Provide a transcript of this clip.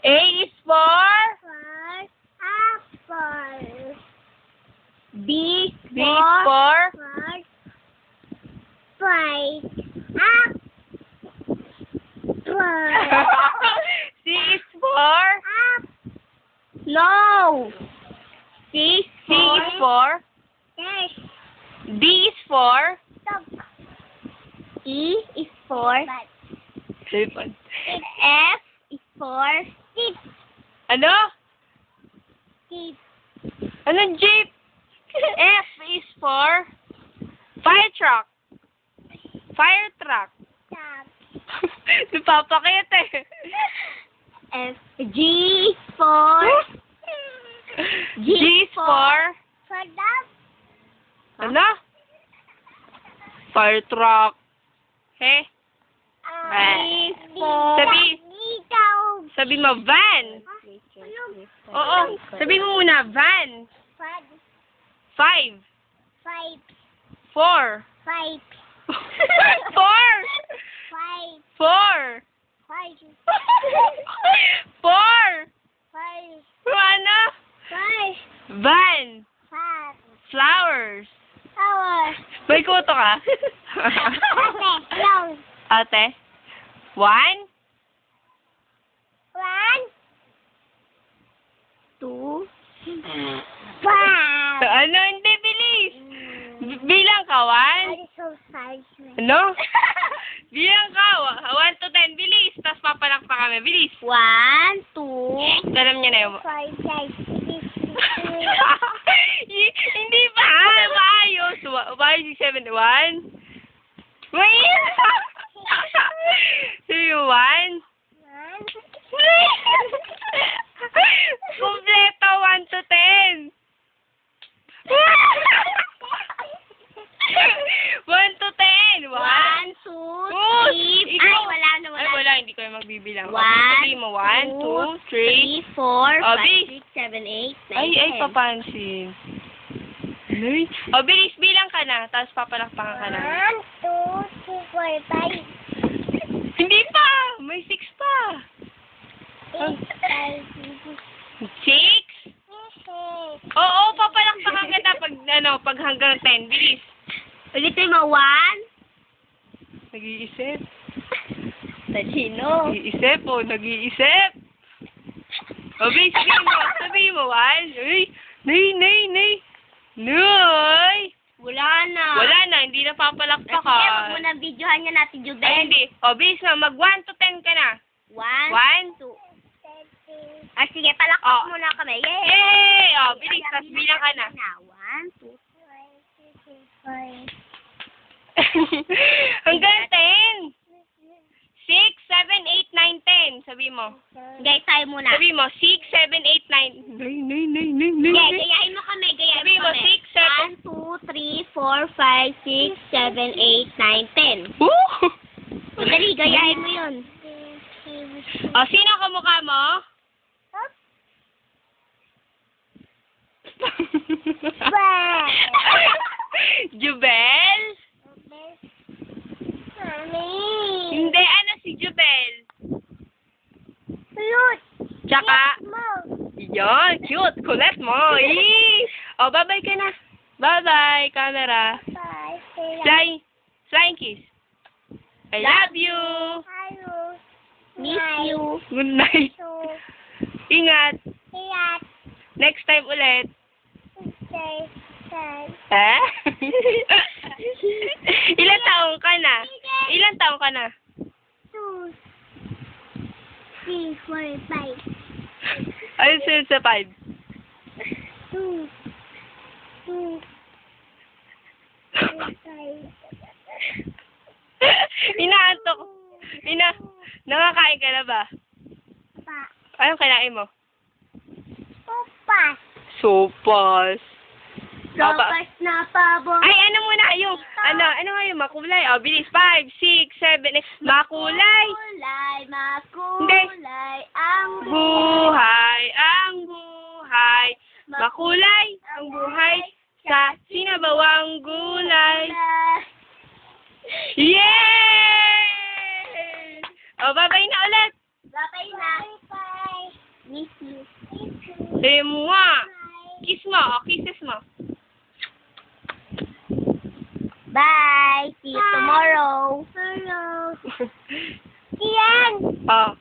A is for? Apple. B B is for? Fight. C is for? No. C is for? Yes. D is for? E is for Cellphone. F is for Jeep. Ano? Jeep. Anong jeep? F is for? Fire truck. Fire truck. Napapakit eh. F. G is for G is for? dog. Ano? Fire truck. He? I is for Sabi mo, van. Oo. Sabi mo muna, van. 5. 4. 4. 4. 4. Ano? Van. Flowers. May kuto ka? Ate? 1? 2 Ano? Hindi, bilis. Bilang ka, 1? Ano? Bilang ka, 1 to 10, bilis. Tapos papalakpak kami, bilis. 1, 2, Alam niya na yun. 5, 6, Hindi pa, maayos. 5, 6, 7, 1? Wait! So, 1? Kompleto, 1 to 10. 1 to 10. 1, 2, 3. Ay, wala na, Ay, wala. Hindi ko yung magbibilang. 1, Sabihin mo, 1, 2, 3. 4, Bilis. 5, 6, 7, 8, 9, Ay, papansin. Ay. Bilis, bilang ka na. Tapos papalakpakan ka na. 1, 2, 3, 4, 5. Hindi pa! May 6 pa. 6? Oo, papalakpakan ka na pag hanggang 10. Bilis. Ulitin mo, 1. Nag-iisip. Sino? Nag-iisip o, nag-iisip. Bilis, sabihin mo, 1. Uy, nay. Wala na. Wala na, hindi na papalakpak ka. Sige, wag mo na videohan niya natin, Jubel. Ay, hindi. Bilis na, mag 1 to 10 ka na. 1, 2. Sige, palakpak muna kami. Yay! Yay! Bilis, tas bilang ka na. 1, 2, 3, 4. Hanggang 10. 6, 7, 8, 9, 10. Sabi mo. Gay tayo muna. Sabi mo, 6, 7, 8, 9. Nay. Gayahin mo kami, Sabi mo, 6, 7. 1, 2, 3, 4, 5, 6, 7, 8, 9, 10. Woo! Madali, gayahin mo yun. Sino ang kamukha mo? Jubel? Hindi, ano si Jubel? Tsaka? Yan, cute. Kulit mo. Bye-bye ka na. Bye-bye, camera. Flying kiss. I love you. Miss you. Good night. Ingat. Next time ulit. Ilan taong ka na? 2, 3, 4, 5. Ayun sunod sa 5. 2, 2, 5. Inaantok. Nakakain ka na ba? Anong kinain mo? Sopas. Sopas na pabor. Ay, ano muna yung, ano nga yung makulay? Bilis. 5, 6, 7, 8. Makulay. Makulay, ang Buhay. Makulay ang buhay sa sinabawang gulay. Yay! Bye-bye na ulit. Bye-bye na. Bye. Say mo nga. Kiss mo. Kisses mo. Bye. See you tomorrow. Tomorrow. Ian! Oh.